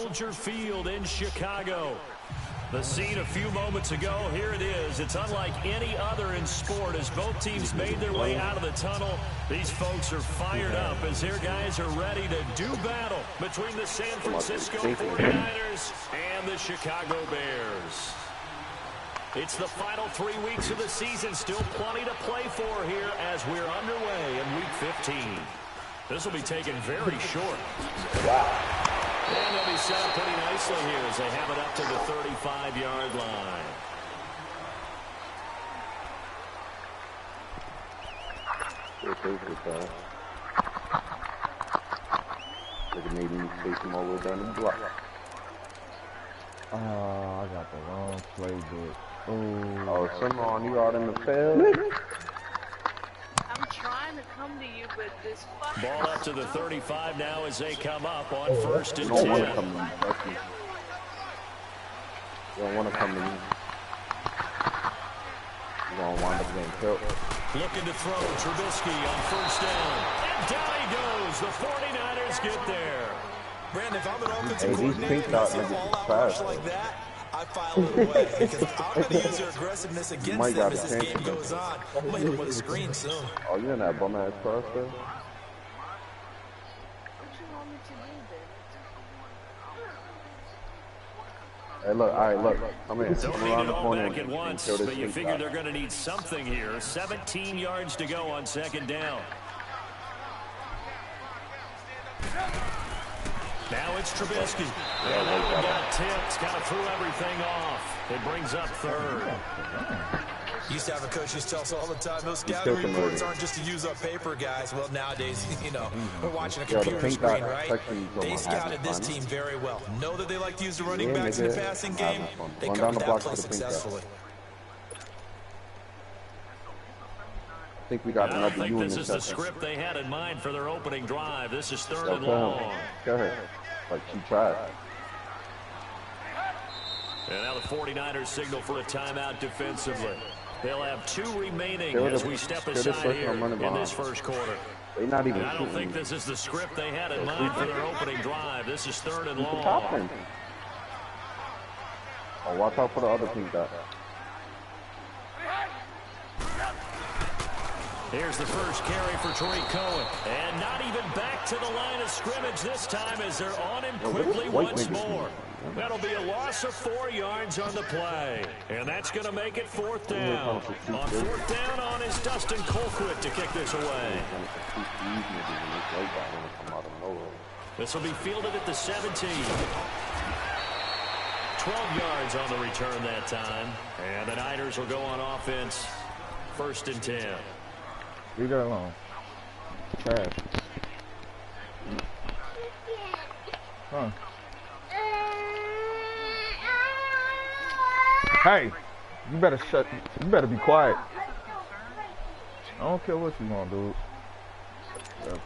Soldier Field in Chicago. The scene a few moments ago, here it is. It's unlike any other in sport as both teams made their way out of the tunnel. These folks are fired up as their guys are ready to do battle between the San Francisco 49ers and the Chicago Bears. It's the final 3 weeks of the season. Still plenty to play for here as we're underway in Week 15. This will be taken very short. Wow. And they'll be set up pretty nicely here as they have it up to the 35-yard line. Look at me face him all the way down the block. Oh, I got the wrong playbook. Oh, someone you out in the field? I'm trying to come to you, but this fucking... Ball up to the 35 now as they come up on 1st and 10. You don't want to come to me. You don't want to come to me. You're going to wind up getting killed. Looking to throw Trubisky on 1st down. And down he goes. The 49ers get there. Brandon, if I'm an offensive coordinator and I see a all-out rush like that, I file it away because I'm going to use their aggressiveness against them as this game goes on. I'm going to hit them with a screen soon. Oh, you're in that bum-ass cross there? What you want me to do, Hey, look, all right, look. I'm in. Don't I'm need around it the all corner back at once, and but you figure they're going to need something here. 17 yards to go on 2nd down. Now it's Trubisky. And that one got tipped. Kind of threw everything off. It brings up 3rd. Used to have a coach used to tell us all the time, those scouting reports aren't just to use up paper, guys. Well, nowadays, you know, we're watching a computer screen, right? They scouted this team very well. Know that they like to use the running backs in the passing game. They covered that play successfully. I think we got another. I think this is the script they had in mind for their opening drive. This is 3rd and long. Go ahead. Like she tried. And now the 49ers signal for a timeout defensively. They'll have 2 remaining as we step aside here in this 1st quarter. They're not even. And I don't think this is the script they had in mind for their opening drive. This is 3rd and long. Oh, watch out for the other team guy. Here's the first carry for Tariq Cohen. And not even back to the line of scrimmage this time as they're on him quickly once more. That'll be a loss of 4 yards on the play. And that's going to make it 4th down. On 4th down on is Dustin Colquitt to kick this away. This will be fielded at the 17. 12 yards on the return that time. And the Niners will go on offense. 1st and 10. Leave that alone. Trash. Huh. Hey, you better be quiet. I don't care what you want, dude.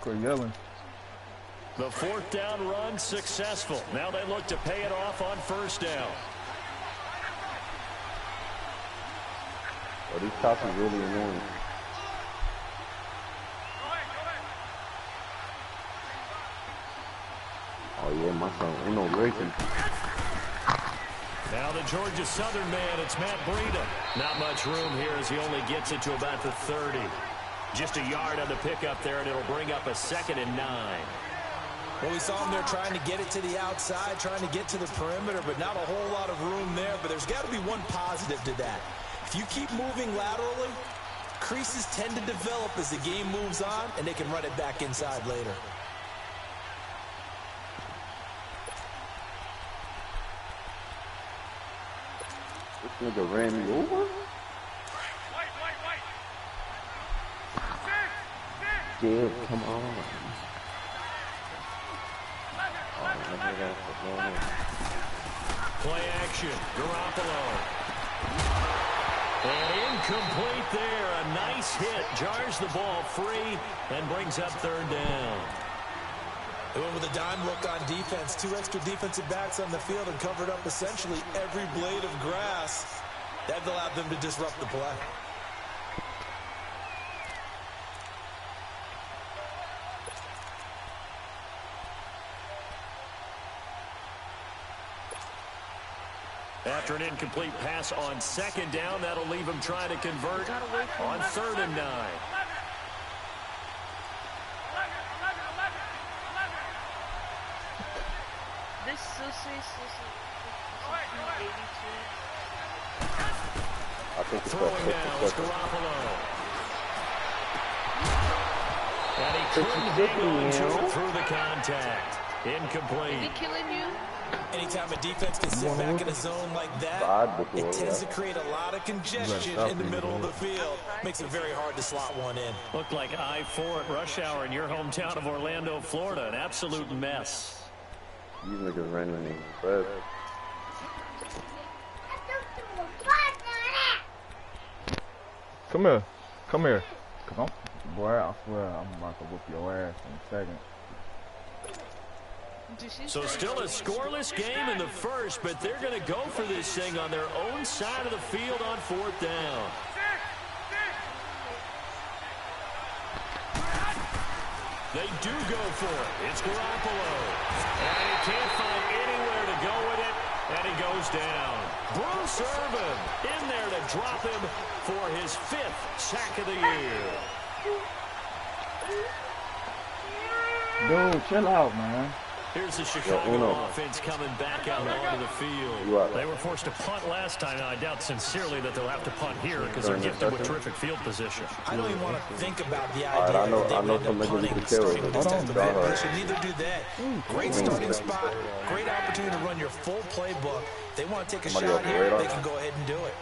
Quit yelling. The 4th down run successful. Now they look to pay it off on 1st down. Oh, these cops are really annoying. Oh yeah, my son, ain't no racing. Now the Georgia Southern man, it's Matt Breida. Not much room here as he only gets it to about the 30. Just a yard on the pickup there, and it'll bring up a 2nd and 9. Well, we saw him there trying to get it to the outside, trying to get to the perimeter, but not a whole lot of room there. But there's got to be one positive to that. If you keep moving laterally, creases tend to develop as the game moves on, and they can run it back inside later. This nigga ran me over? Yeah, come on. Play action, Garoppolo. And incomplete there. A nice hit. Jars the ball free and brings up 3rd down. They went with a dime look on defense. 2 extra defensive backs on the field and covered up essentially every blade of grass. That allowed them to disrupt the play. After an incomplete pass on second down, that'll leave him trying to convert on 3rd and 9. This is 82. I think it's Throwing now is Garoppolo. And he couldn't hang on to it through the contact. Incomplete. Is he killing you? Anytime a defense can sit back in a zone like that, it tends to create a lot of congestion in the middle of the field. Makes it very hard to slot one in. Looked like I-4 at rush hour in your hometown of Orlando, Florida. An absolute mess. These niggas running in the Come here. Come here. Cause boy, I swear I'm about to whoop your ass in a second. So still a scoreless game in the first, but they're going to go for this thing on their own side of the field on 4th down. They do go for it. It's Garoppolo. And he can't find anywhere to go with it, and he goes down. Bruce Irvin in there to drop him for his 5th sack of the year. Dude, chill out, man. Here's the Chicago offense coming back out onto the field. They were forced to punt last time. Now, I doubt sincerely that they'll have to punt here because they're gifted with terrific field position. I don't even want to think about the idea that they would end up punting starting with this type of event. They should neither do that. Great starting spot, great opportunity to run your full playbook. They want to take a shot here, they can go ahead and do it.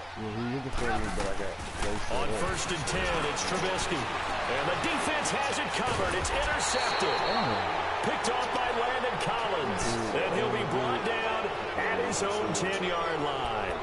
On 1st and 10, it's Trubisky. And the defense has it covered. It's intercepted. Picked off by Landon Collins. And he'll be brought down at his own 10-yard line.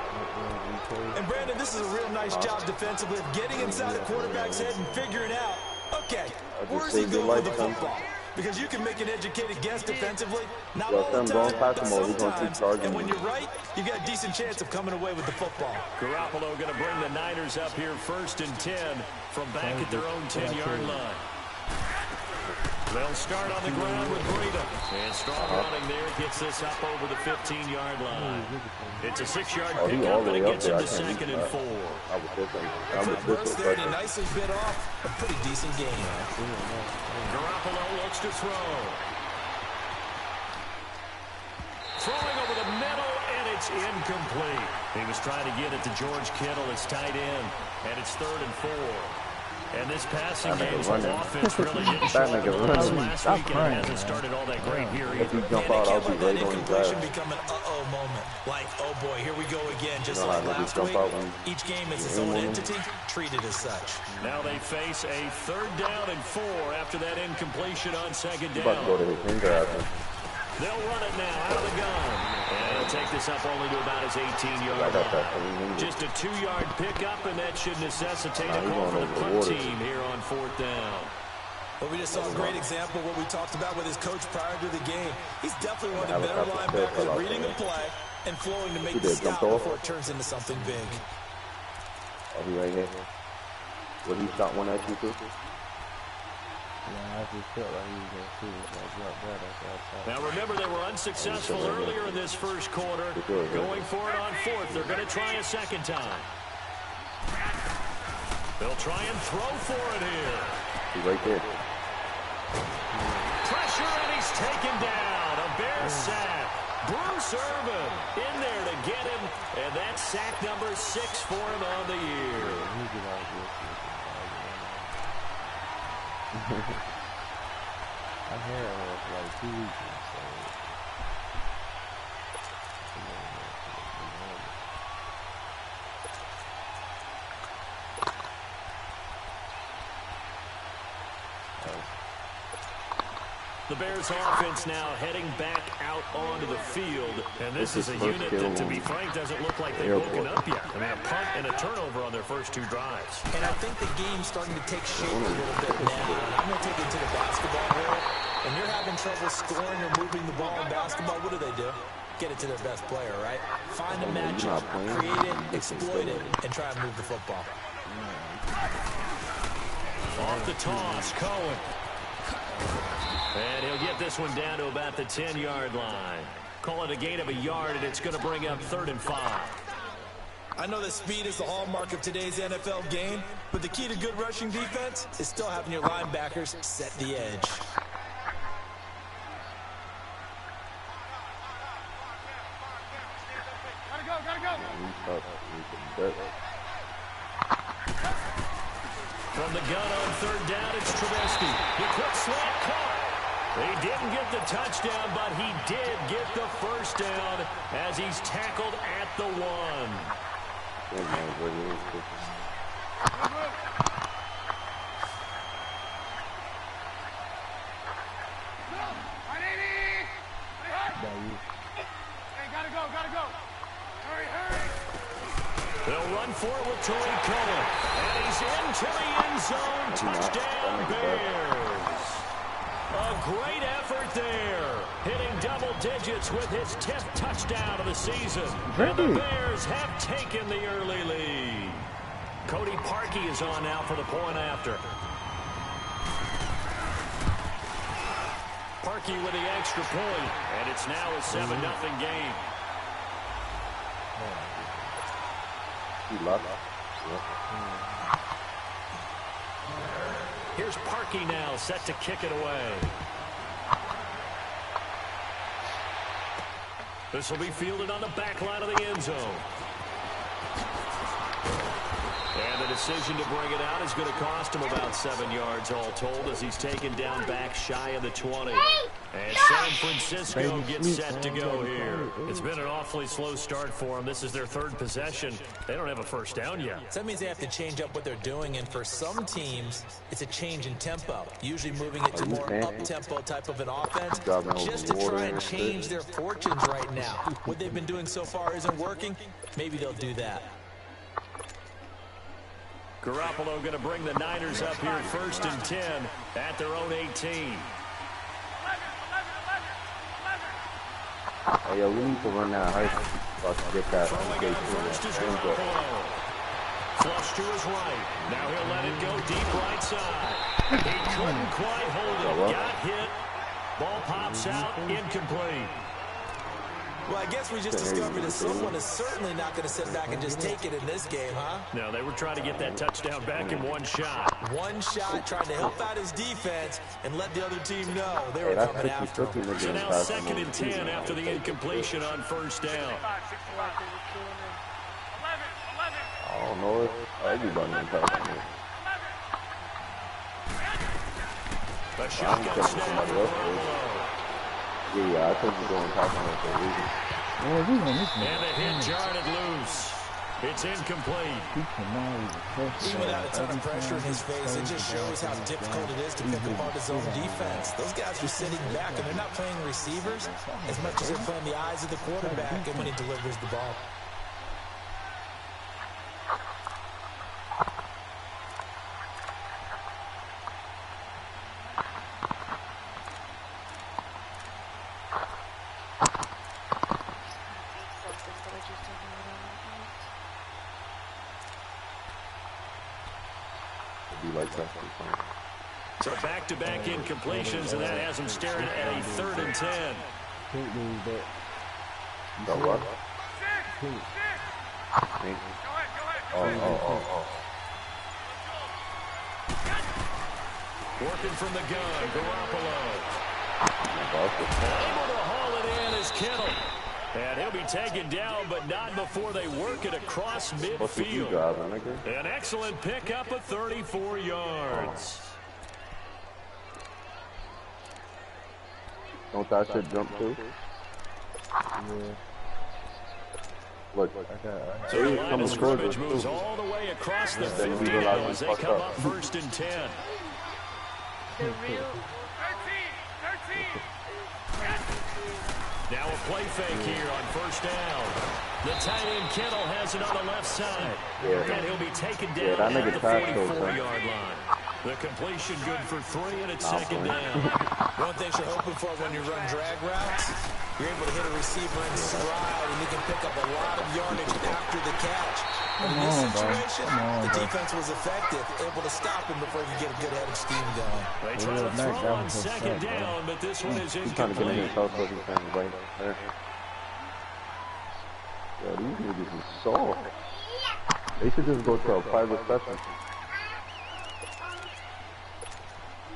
And Brandon, this is a real nice job defensively of getting inside the quarterback's head and figuring out, okay, where's he going with the football? Because you can make an educated guess defensively, not all the time, but sometimes. And when you're right, you got a decent chance of coming away with the football. Garoppolo going to bring the Niners up here 1st and 10 from back at their own 10-yard line. They'll start on the ground with Breida. And strong running there gets this up over the 15-yard line. It's a 6-yard pickup, and it gets him to 2nd and 4. Brooks there, he nicely bit off a pretty decent game. Garoppolo looks to throw. Throwing over the middle, and it's incomplete. He was trying to get it to George Kittle, his tight end, and it's 3rd and 4. And this passing game's offense really didn't show up in the last weekend. It hasn't started all that great here either. And it can't let that incompletion become an uh-oh moment. Like, oh boy, here we go again. Just like last week, each game is its own entity, treated as such. Now they face a 3rd down and 4 after that incompletion on 2nd down. They'll run it now out of the gun. And he'll take this up only to about his 18-yard line. Just a 2-yard pickup, and that should necessitate a call for the punt team here on 4th down. Well, we just saw a great example of what we talked about with his coach prior to the game. He's definitely one of the better linebackers at reading the play and flowing to make the stop before it turns into something big. I'll be right here. Will he shot one at you too? Now remember, they were unsuccessful earlier in this first quarter. Going for it on 4th. They're going to try a 2nd time. They'll try and throw for it here. He's right there. Pressure, and he's taken down. A Bears sack. Bruce Irvin in there to get him. And that's sack number 6 for him on the year. I had it like 2 weeks. The Bears offense now heading back out onto the field. And this is a unit that, to be frank, doesn't look like they've woken up yet. I mean, a punt and a turnover on their first 2 drives. And I think the game's starting to take shape a little bit now. And I'm going to take it to the basketball world. When you're having trouble scoring or moving the ball in basketball, what do? Get it to their best player, right? Find a matchup, create it, exploit it, and try and move the football. Off the toss, Cohen. And he'll get this one down to about the 10-yard line. Call it a gain of a yard, and it's going to bring up 3rd and 5. I know that speed is the hallmark of today's NFL game, but the key to good rushing defense is still having your linebackers set the edge. From the gun on 3rd down, it's Trubisky. The quick slant caught. He didn't get the touchdown, but he did get the first down as he's tackled at the 1. They'll run for it with Tariq Cohen. And he's into the end zone. Touchdown, Bears. A great effort there. Hitting double digits with his 10th touchdown of the season. And the Bears have taken the early lead. Cody Parkey is on now for the point after. Parkey with the extra point. And it's now a 7-0 game. Here's Parkey now, set to kick it away. This will be fielded on the back line of the end zone. And the decision to bring it out is going to cost him about 7 yards all told as he's taken down back shy of the 20. And San Francisco gets set to go here. It's been an awfully slow start for them. This is their 3rd possession. They don't have a first down yet. So that means they have to change up what they're doing, and for some teams, it's a change in tempo, usually moving it to more up-tempo type of an offense, just to try and change their fortunes right now. What they've been doing so far isn't working. Maybe they'll do that. Garoppolo going to bring the Niners up here 1st and 10 at their own 18. Hey, yo, we need to run that high so I can get that. First is Garoppolo. Flush to his right. Now he'll let it go deep right side. He couldn't quite hold it. Got hit. Ball pops out. Incomplete. Well, I guess we just discovered that someone is certainly not going to sit back and just take it in this game, huh? No, they were trying to get that touchdown back in one shot. One shot, trying to help out his defense and let the other team know they were coming after him. So now 2nd and 10 after the incompletion on 1st down. I don't know if everybody can pass on it. The shotgun snap. Yeah, I think we're going to pass on it for a reason. And the hit jarred it loose. It's incomplete. Even without a ton of pressure in his face, it just shows how difficult it is to pick apart his own defense. Those guys are sitting back, and they're not playing receivers as much as they're playing the eyes of the quarterback and when he delivers the ball. So back-to-back incompletions, and that has him staring at a 3rd and 10. Got what? Working from the gun, Garoppolo. Able to haul it in is Kittle. And he'll be taken down, but not before they work it across midfield. An excellent pickup of 34 yards. Don't that shit jump too? Yeah. Look, so the line of scrimmage moves all the way across the 50 now as they come up 1st and 10. The real 13. Now a play fake here on 1st down. The tight end Kittle has it on the left side. And he'll be taken down at the 44-yard line. The completion good for 3, and it's 2nd down. One thing you're hoping for when you run drag routes, you're able to hit a receiver in stride, and you can pick up a lot of yardage after the catch. In this situation, the defense was effective, able to stop him before he could get a good head of steam going. They try to throw on 2nd down, but this one is incomplete. Yo, these niggas is soft. They should just go to a private session.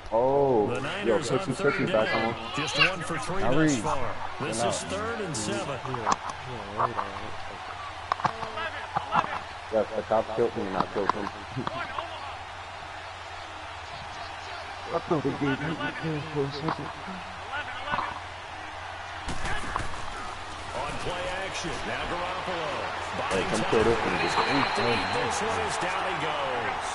Oh, the Niners on third down. Just 1 for 3 thus far. This is 3rd and 7. Yes, the cop killed me and I killed him. I thought they gave me for a second. On play action, now Garoppolo. Hey, come kill this one. This one is down he goes.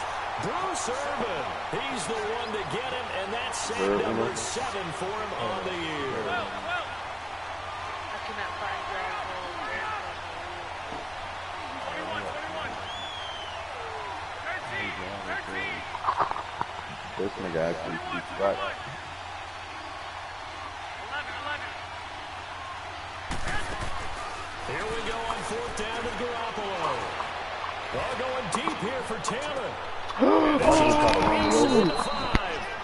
Bruce Irvin, he's the one to get him, and that's save number 7 for him on the year. I cannot find Garoppolo. 13. This nigga actually keeps back. 11. Here we go on 4th down to Garoppolo. Well, going deep here for Taylor.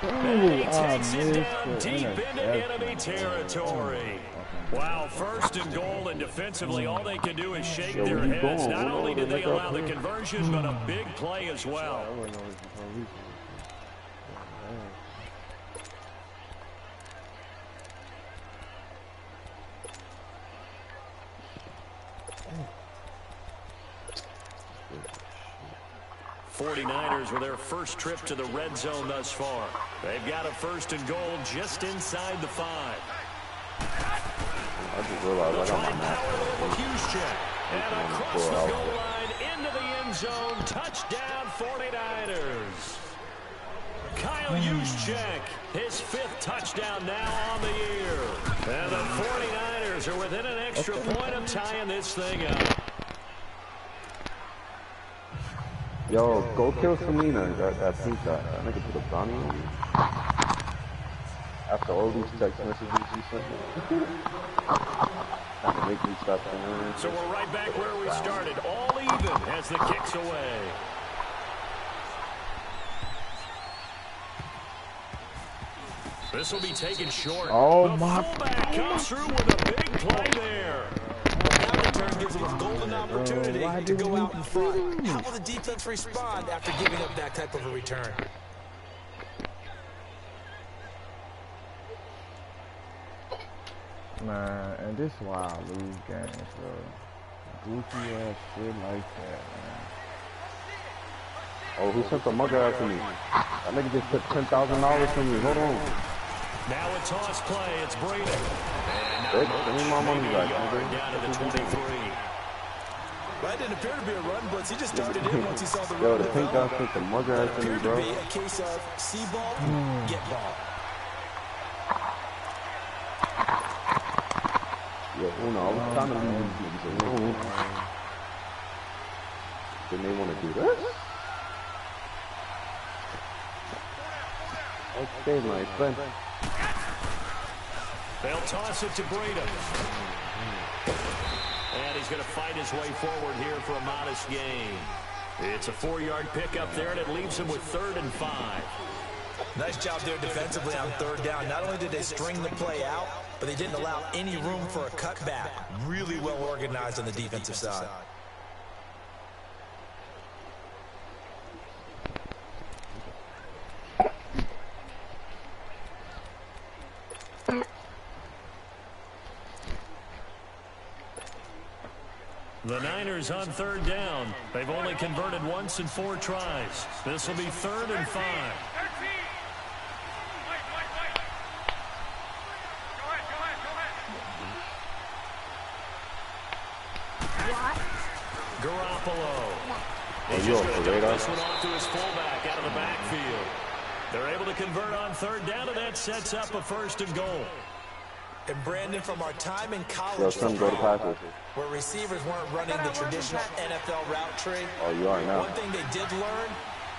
And he takes it down deep into enemy territory. Wow, 1st and goal, and defensively, all they can do is shake their heads. Not only did they allow the conversion, but a big play as well. 49ers with their first trip to the red zone thus far. They've got a 1st and goal just inside the 5. I just realized I got my mask. And across the goal line into the end zone. Touchdown 49ers. Kyle Juszczyk, his 5th touchdown now on the year. And the 49ers are within an extra point of tying this thing up. Yo, go kill Selena. That pink guy. That nigga put a bounty on me. After all these text messages you sent me. Trying to make me stop playing. So we're right back where we started. All even as the kick's away. This will be taken short. Oh, the my. fullback comes through with a big play there. That return gives them a golden opportunity to go out in front. How will the defense respond after giving up that type of a return? Man, and this is why I lose games, bro. Goofy ass shit like that, man. Oh, who sent the mugger after me? That nigga just took $10,000 from me. Hold on. Now a toss play. It's Brady. Send me my money back, Down nigga. to the 23. That didn't appear to be a run blitz. He just started in once he saw the Yo, run the pink guy develop. sent the mugger It after me, appeared to bro. be a case of see ball, get ball. Yo, Uno, I was trying to leave these niggas alone. Then they want to do this? Okay, my friend. They'll toss it to Brady. And he's going to fight his way forward here for a modest gain. It's a 4-yard pickup there, and it leaves him with 3rd and 5. Nice job there defensively on 3rd down. Not only did they string the play out, but they didn't allow any room for a cutback. Really well organized on the defensive side. The Niners on 3rd down. They've only converted once in 4 tries. This will be 3rd and 5. Garoppolo. He's just going to dump this one off to his fullback out of the backfield. They're able to convert on 3rd down, and that sets up a 1st and goal. And Brandon, from our time in college football, where receivers weren't running the traditional NFL route tree, one thing they did learn,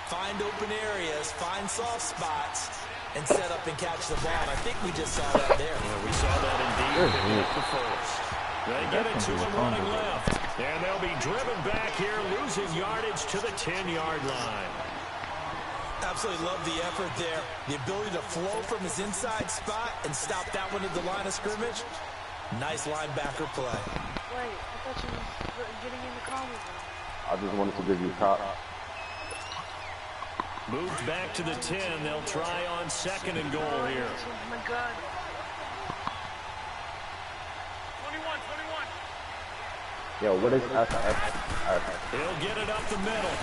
find open areas, find soft spots, and set up and catch the ball. And I think we just saw that there. Yeah, we saw that indeed. The first. They get it to him running left. And they'll be driven back here, losing yardage to the 10-yard line. Absolutely love the effort there. The ability to flow from his inside spot and stop that one at the line of scrimmage. Nice linebacker play. Wait, I thought you I just wanted to give you top. Moved back to the 10. They'll try on 2nd and goal here. Oh my God. 21. Yo, what is S? He'll get it up the middle.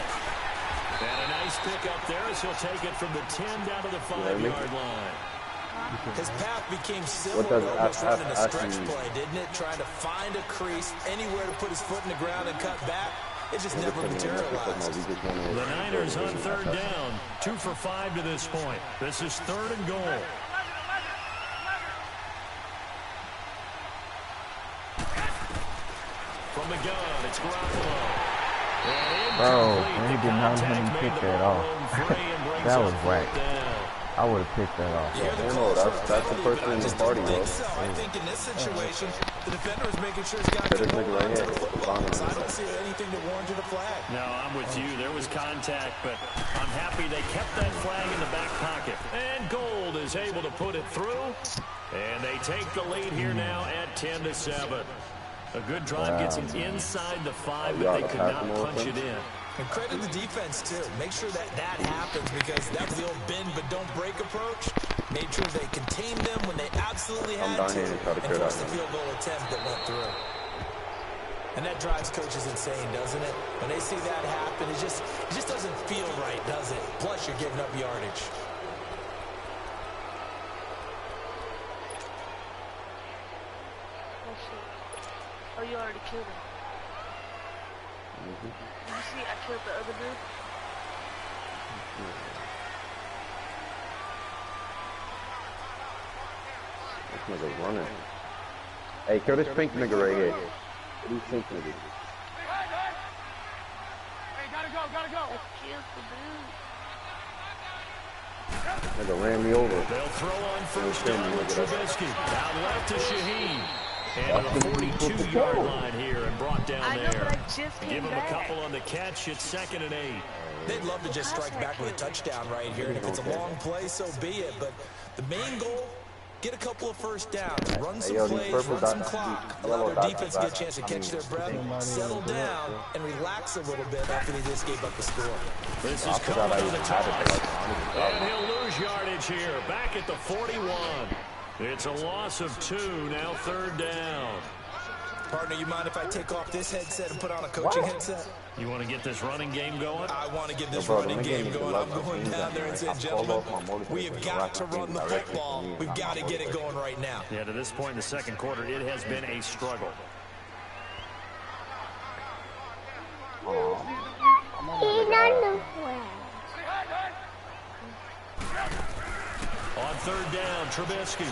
And a nice pick up there as he'll take it from the 10 down to the 5-yard line. His path became similar to almost running a stretch play, didn't it? Trying to find a crease, anywhere to put his foot in the ground and cut back. It just never materialized. The Niners on 3rd down. 2 for 5 to this point. This is 3rd and goal. From the gun, it's Garoppolo. Bro, he did not let him pick that off. That was whack. I would have picked that off. That's the person in the party, bro. I think in this situation, the defender is making sure he's got to go right here. So I don't see anything that warranted a flag. No, I'm with you. There was contact, but I'm happy they kept that flag in the back pocket. And Gold is able to put it through. And they take the lead here now at 10-7. A good drive gets them inside the 5, but they could not punch it in. And credit the defense, too. Make sure that happens because that was the old bend but don't break approach. Made sure they contained them when they absolutely had to and forced the field goal attempt that went through. And that drives coaches insane, doesn't it? When they see that happen, it just doesn't feel right, does it? Plus, you're giving up yardage. Oh, you already killed him. Did you see I killed the other dude? This nigga's running. Hey, kill this pink nigga right here. These pink niggas. Hey, gotta go. I killed the dude. Nigga ran me over. They'll throw on 1st down with Trubisky. Out left to Shaheen. And to the 42-yard line here and brought down there. Give him a couple on the catch. It's 2nd and 8. They'd love to just strike back with a touchdown right here. And if it's a long play, so be it. But the main goal, get a couple of 1st downs. Run some plays, run some clock. Allow their defense to get a chance to catch their breath, settle down, and relax a little bit after they just gave up the score. This is coming to the toss. And he'll lose yardage here. Back at the 41. It's a loss of 2, now 3rd down. Partner, you mind if I take off this headset and put on a coaching headset? You want to get this running game going? I want to get this running game going. I'm going down there and saying, gentlemen, we have got to run the football. We've got to get it going right now. Yeah, to this point in the 2nd quarter, it has been a struggle. On 3rd down, Trubisky.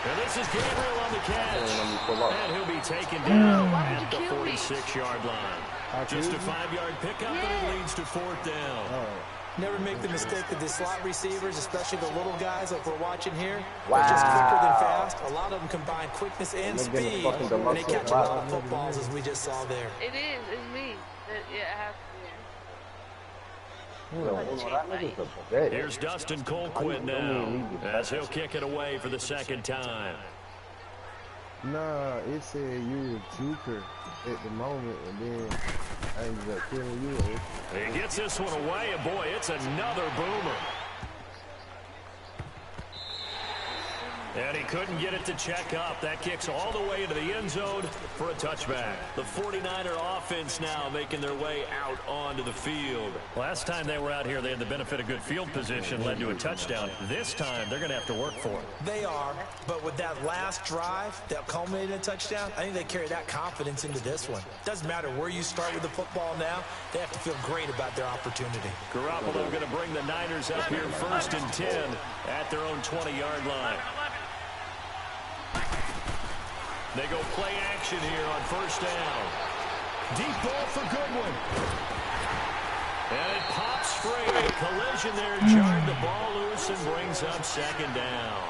And this is Gabriel on the catch. And he'll be taken down at the 46-yard line. Just a 5-yard pickup, and it leads to 4th down. Never make the mistake that the slot receivers, especially the little guys like we're watching here, are just quicker than fast. A lot of them combine quickness and speed, and they catch a lot of footballs, as we just saw there. It is. It's me. Yeah, I have to. Here's Dustin Colquitt now, as he'll kick it away for the 2nd time. Nah, it said you a juker at the moment, and then I ended up killing you. He gets this one away, and boy, it's another boomer. And he couldn't get it to check up. That kicks all the way into the end zone for a touchback. The 49er offense now making their way out onto the field. Last time they were out here, they had the benefit of good field position, led to a touchdown. This time, they're going to have to work for it. They are, but with that last drive that culminated in a touchdown, I think they carry that confidence into this one. Doesn't matter where you start with the football now, they have to feel great about their opportunity. Garoppolo going to bring the Niners up here 1st and 10 at their own 20-yard line. They go play action here on 1st down. Deep ball for Goodwin. And it pops free. Collision there, jarred the ball loose and brings up 2nd down.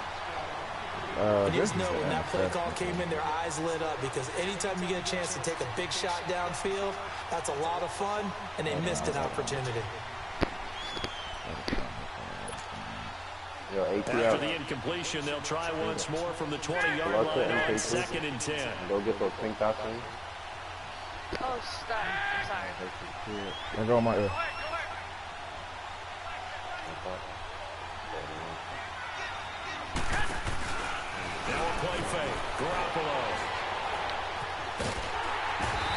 And you just know when that play call came in, their eyes lit up because anytime you get a chance to take a big shot downfield, that's a lot of fun, and they missed an opportunity. After the incompletion, they'll try once more from the 20-yard line on 2nd and 10. Go get those pink dots in. Oh, stop. I'm sorry. Let go of my ear. Now a play fake. Garoppolo.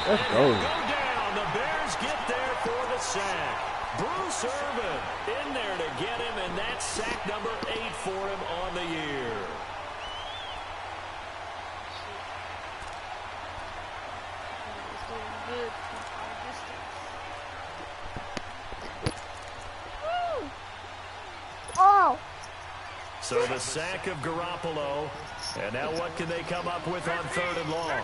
Let's go. Go down. The Bears get there for the sack. Bruce Irvin in there to get him, and that's sack number 8 for him on the year. He's doing good from far distance. Oh. So the sack of Garoppolo, and now what can they come up with on 3rd and long?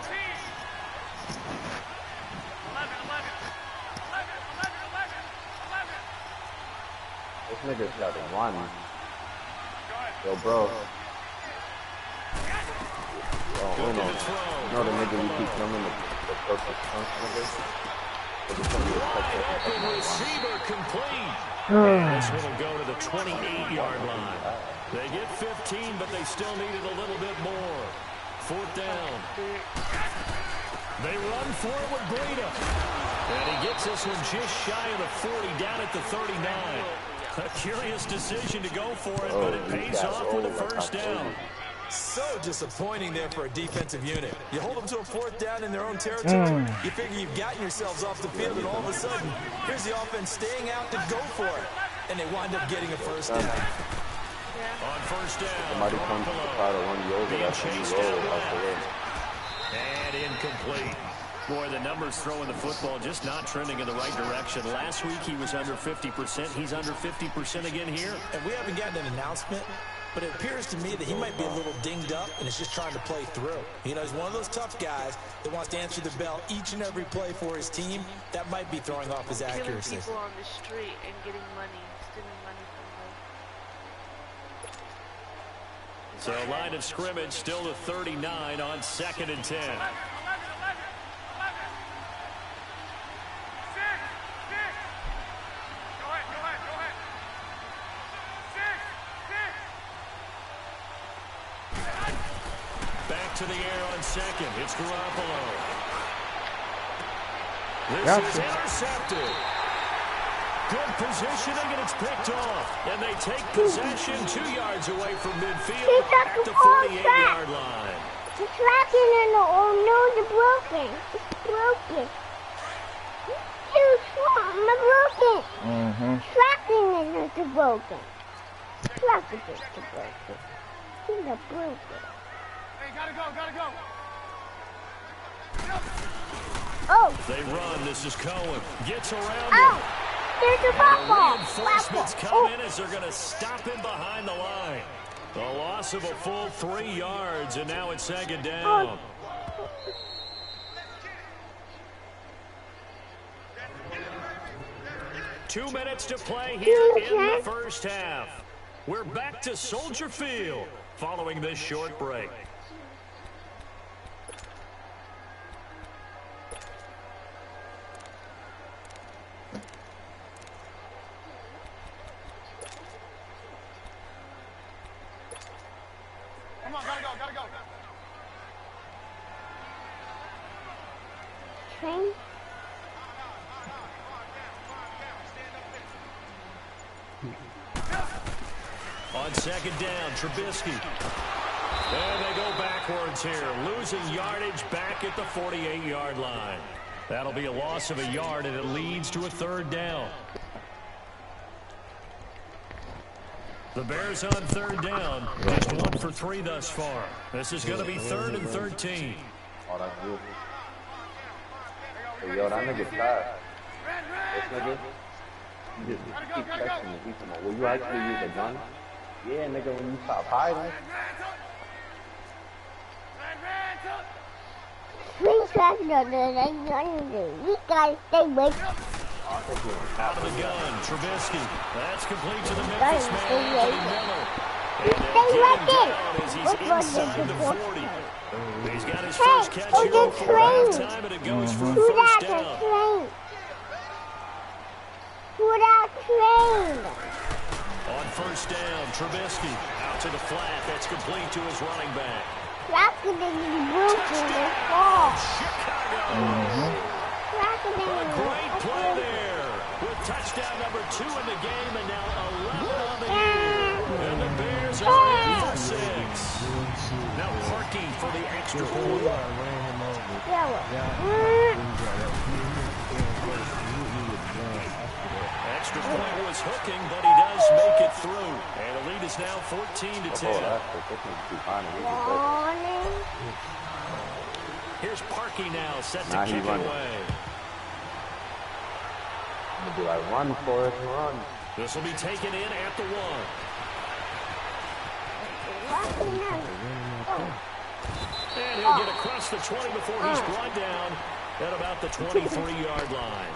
This nigga's got one. Yo, bro. Oh, hold on. You know the nigga you keep coming, the purple skunk nigga? Open receiver complete. And this one will go to the 28-yard line. They get 15, but they still needed a little bit more. 4th down. They run for it with Breida. And he gets this one just shy of the 40, down at the 39. A curious decision to go for it, but it pays off with a 1st down. So disappointing there for a defensive unit. You hold them to a 4th down in their own territory. You figure you've gotten yourselves off the field, and all of a sudden, here's the offense staying out to go for it. And they wind up getting a 1st down. On 1st down, somebody comes to try to run you over, that's when you roll off the way. And incomplete. Boy, the numbers throwing the football just not trending in the right direction. Last week he was under 50%. He's under 50% again here. And we haven't gotten an announcement, but it appears to me that he might be a little dinged up and is just trying to play through. You know, he's one of those tough guys that wants to answer the bell each and every play for his team. That might be throwing off his accuracy. Killing people on the street and getting money, stealing money from them. So line of scrimmage still to 39 on 2nd and 10. Back to the air on 2nd. It's Garoppolo. This is intercepted. Good positioning, and it's picked off. And they take possession 2 yards away from midfield at the 48-yard line. The tracking in the nose is broken. It's broken. It's broken. Tracking in it is broken. Tracking is broken. It's broken. Hey, gotta go. Oh. They run. This is Cohen. Gets around him. There's a football. Reinforcements come in as they're going to stop him behind the line. A loss of a full 3 yards, and now it's 2nd down. 2 minutes to play here in the 1st half. We're back to Soldier Field following this short break. Come on, gotta go. Train. On 2nd down, Trubisky. And they go backwards here, losing yardage back at the 48-yard line. That'll be a loss of a yard, and it leads to a 3rd down. The Bears on 3rd down, just 1 for 3 thus far. This is going to be 3rd and 13. Oh, that's good. Hey, yo, that nigga fast. This nigga, you just keep texting me. He's like, will you actually use a gun? Yeah, nigga, when you stop hiding. Please try to you guys stay with. Out of the gun, Trubisky. That's complete to the Memphis man, Anthony Miller. And Stay right there. as he's inside the 40. He's got his first catch here before halftime, and it goes for a 1st down. On 1st down, Trubisky out to the flat. That's complete to his running back. That's going to be broken. Chicago. great play there with touchdown number 2 in the game and now 11 on the year. And the Bears are in for 6. Now Parkey for the extra point. Extra point was hooking, but he does make it through. And the lead is now 14-10. Here's Parkey now, set to kick it away. Do I run for it? Run. This will be taken in at the 1. And he'll get across the 20 before he's brought down at about the 23-yard line.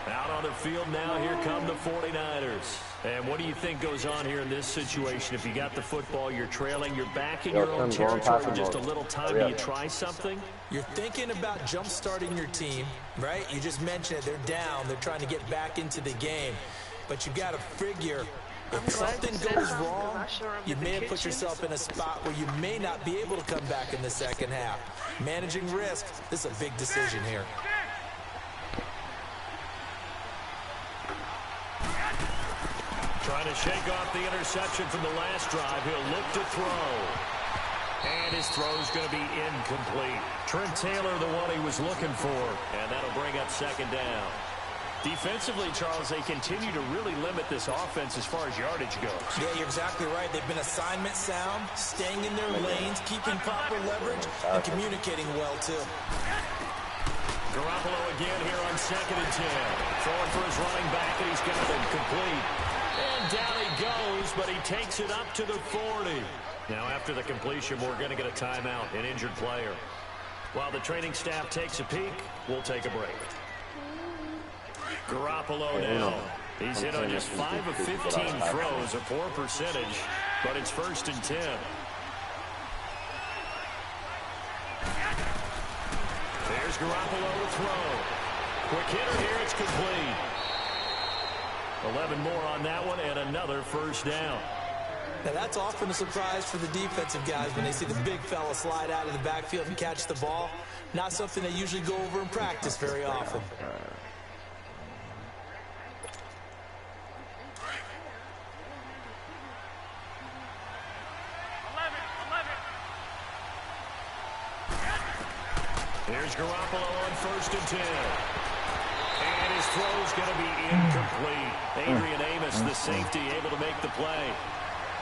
Out on the field now, here come the 49ers. And what do you think goes on here in this situation? If you got the football, you're trailing, you're back in your own territory with just a little time, do you try something? You're thinking about jump-starting your team, right? You just mentioned it. They're down. They're trying to get back into the game. But you've got to figure, if something goes wrong, you may have put yourself in a spot where you may not be able to come back in the second half. Managing risk, this is a big decision here. Trying to shake off the interception from the last drive. He'll look to throw. And his throw's going to be incomplete. Trent Taylor, the one he was looking for. And that'll bring up second down. Defensively, Charles, they continue to really limit this offense as far as yardage goes. Yeah, you're exactly right. They've been assignment sound, staying in their lanes, keeping proper leverage, and communicating well, too. Garoppolo again here on 2nd and 10. Throwing for his running back, and he's got it complete. And down he goes, but he takes it up to the 40. Now, after the completion, we're going to get a timeout, an injured player. While the training staff takes a peek, we'll take a break. Garoppolo now. He's hit on just 5 of 15 throws, a poor percentage, but it's 1st and 10. There's Garoppolo to throw. Quick hitter here, it's complete. 11 more on that one, and another 1st down. Now, that's often a surprise for the defensive guys when they see the big fella slide out of the backfield and catch the ball. Not something they usually go over in practice very often. Here's Garoppolo on 1st and 10. And his throw's going to be incomplete. Adrian Amos, the safety, able to make the play.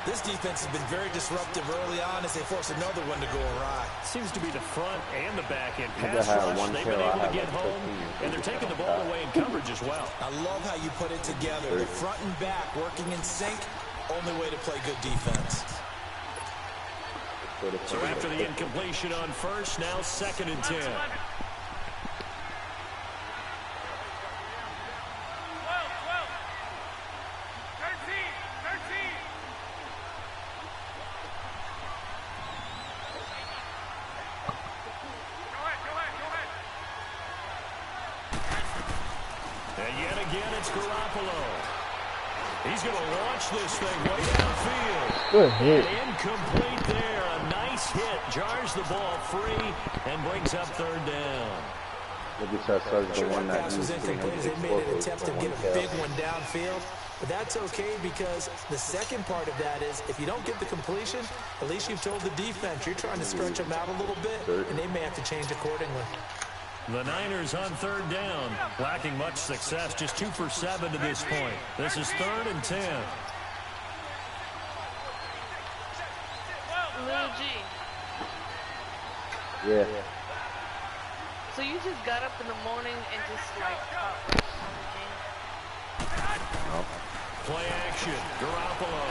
This defense has been very disruptive early on as they force another one to go awry. Seems to be the front and the back end pass rush. They've been able to get home, and they're taking the ball away in coverage as well. I love how you put it together. The front and back working in sync, only way to play good defense. So after the incompletion on 1st, now 2nd and 10. And yet again, it's Garoppolo. He's going to launch this thing way downfield. Good hit. Incomplete there. A nice hit. Jars the ball free and brings up 3rd down. Sure, that pass was incomplete. They made an attempt to get a big one downfield. But that's okay because the second part of that is if you don't get the completion, at least you've told the defense you're trying to stretch them out a little bit, and they may have to change accordingly. The Niners on 3rd down, lacking much success, just 2 for 7 to this point. This is 3rd and 10. Lil G. Yeah. So you just got up in the morning and just like Play action, Garoppolo.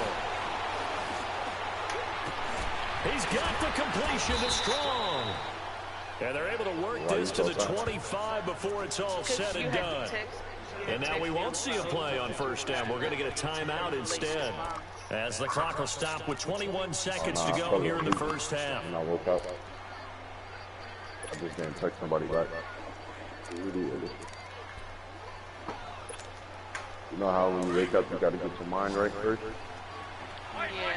He's got the completion to Strong. And they're able to work this to the 25 before it's all said and done. And now we won't see a play on 1st down. We're going to get a timeout instead. As the clock will stop with 21 seconds to go here in the 1st half. When I woke up, I just didn't text somebody back. You know how when you wake up, you got to get your mind right first? yeah.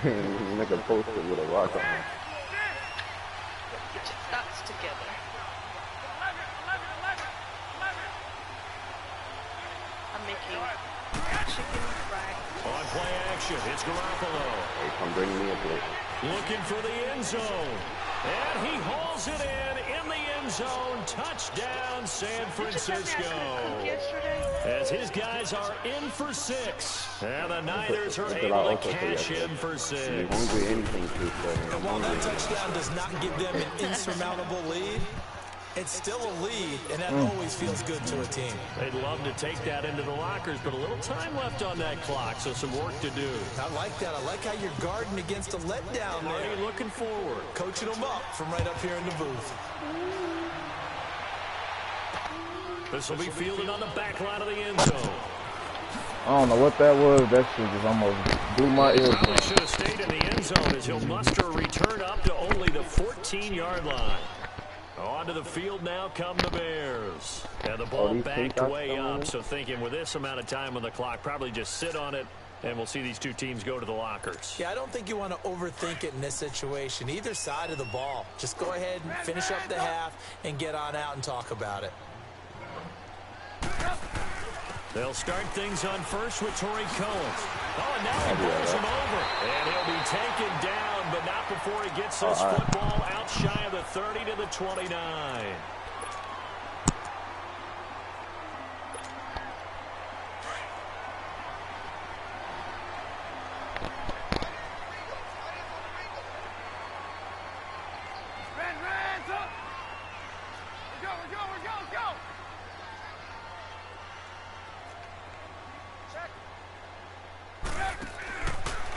Nigga posted with a rock on him. thoughts together. I'm making chicken fried. On play action, it's Garoppolo. Hey, come bring me a plate. Looking for the end zone. And he hauls it in the end zone. Touchdown, San Francisco. As his guys are in for 6. And the Niners are able to cash in for 6. You're hungry, anything, too, And while that touchdown does not give them an insurmountable lead, it's still a lead, and that always feels good to a team. They'd love to take that into the lockers, but a little time left on that clock, so some work to do. I like that. I like how you're guarding against a letdown there. Already looking forward. Coaching them up from right up here in the booth. This will be fielded on the back line of the end zone. I don't know what that was. That shit just almost blew my ears. Probably should have stayed in the end zone as he'll muster a return up to only the 14-yard line. Onto the field now come the Bears. And the ball backed way up, so thinking with this amount of time on the clock, probably just sit on it, and we'll see these two teams go to the lockers. Yeah, I don't think you want to overthink it in this situation. Either side of the ball. Just go ahead and finish up the half and get on out and talk about it. They'll start things on first with Torrey Cohen. Oh, and now he pulls him over. And he'll be taken down, but not before he gets this football out shy of the 30 to the 29.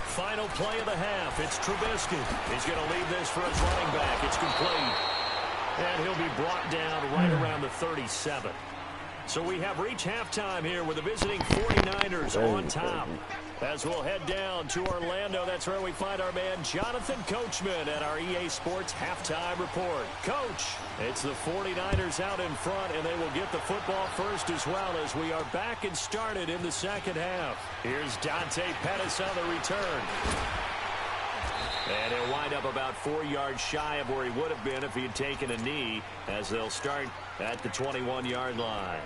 Final play of the half. It's Trubisky. He's going to leave this for his running back. It's complete. And he'll be brought down right around the 37. So we have reached halftime here with the visiting 49ers on top. As we'll head down to Orlando, that's where we find our man Jonathan Coachman at our EA Sports Halftime Report. Coach, it's the 49ers out in front, and they will get the football first as well as we are back and started in the second half. Here's Dante Pettis on the return. And he'll wind up about 4 yards shy of where he would have been if he had taken a knee, as they'll start at the 21-yard line.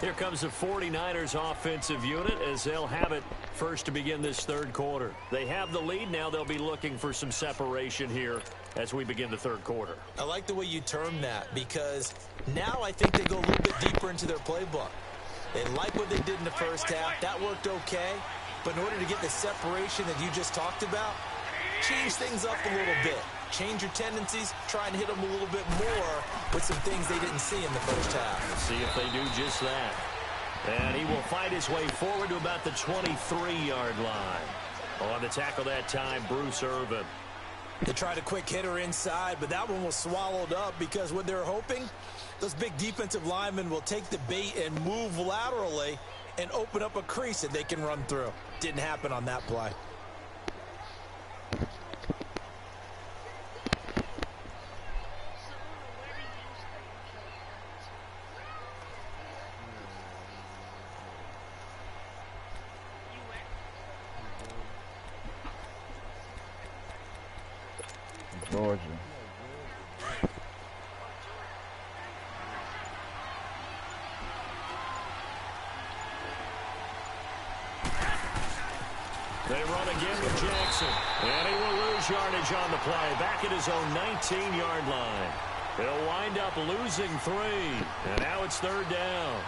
Here comes the 49ers offensive unit as they'll have it first to begin this third quarter. They have the lead. Now they'll be looking for some separation here as we begin the third quarter. I like the way you term that, because now I think they go a little bit deeper into their playbook. They like what they did in the first half. That worked okay. But in order to get the separation that you just talked about, change things up a little bit. Change your tendencies, try and hit them a little bit more with some things they didn't see in the first half. See if they do just that. And he will fight his way forward to about the 23-yard line. On the tackle that time, Bruce Irvin. They tried a quick hitter inside, but that one was swallowed up because what they're hoping, those big defensive linemen will take the bait and move laterally and open up a crease that they can run through. Didn't happen on that play. Georgia. They run again with Jackson. And he will lose yardage on the play. Back at his own 19-yard line. He'll wind up losing 3. And now it's third down.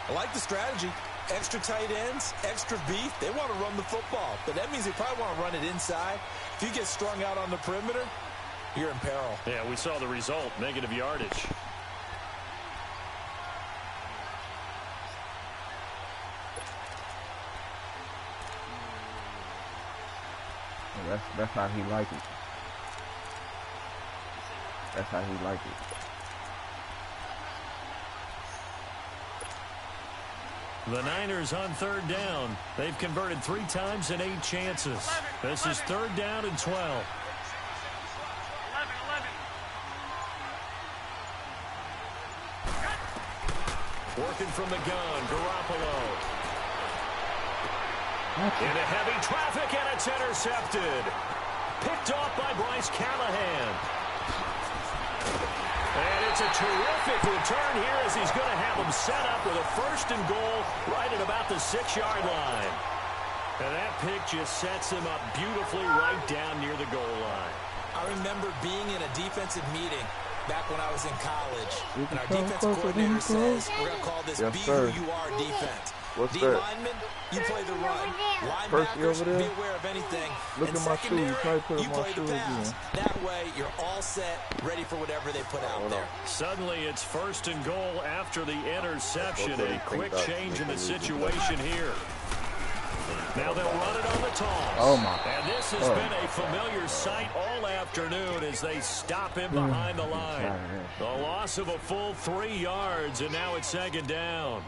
I like the strategy. Extra tight ends, extra beef. They want to run the football. But that means they probably want to run it inside. If you get strung out on the perimeter, you're in peril. Yeah, we saw the result. Negative yardage. That's how he like it. That's how he like it. The Niners on third down. They've converted 3 times in 8 chances. This is third down and 12. Working from the gun, Garoppolo. Into heavy traffic, and it's intercepted. Picked off by Bryce Callahan. makes a terrific return here as he's going to have them set up with a 1st and goal right at about the 6-yard line. And that pick just sets him up beautifully right down near the goal line. I remember being in a defensive meeting back when I was in college, and our defense coordinator says, we're going to call this Be Who You Are defense. D-lineman, you play the run. Linebackers, be aware of anything. Look and at my shoes. You probably put you on my play the shoes pass. again. That way, you're all set, ready for whatever they put out there. Suddenly, it's 1st and goal after the interception. A quick change in the situation here. Now they'll run it on the toss. Oh, my. And this has been a familiar sight all afternoon as they stop him behind the line. The loss of a full 3 yards, and now it's 2nd down.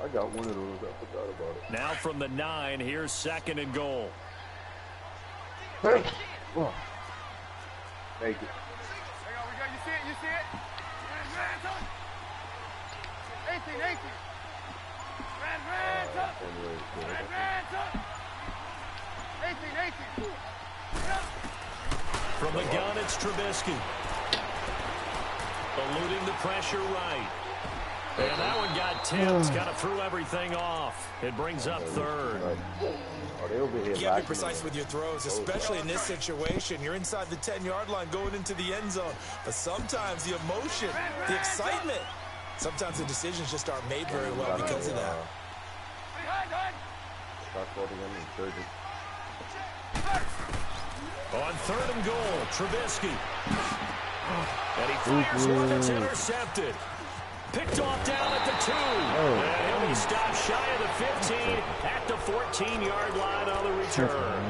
I got one of those. I forgot about it. Now from the 9, here's 2nd and goal. Hey. Oh. Thank you. There you go. We got, you see it? You see it? 18, 18. Red, 18, 18. From the gun, it's Trubisky. Eluding the pressure right. And that one got tipped. Kind of threw everything off. It brings up 3rd. You gotta be precise with your throws, especially in this situation. You're inside the 10-yard line going into the end zone. But sometimes the emotion, the excitement, sometimes the decisions just aren't made very well because of that. On 3rd and goal, Trubisky. And he fires one that's intercepted. Picked off down at the 2. And he'll be stopped shy of the 15 at the 14-yard line on the return.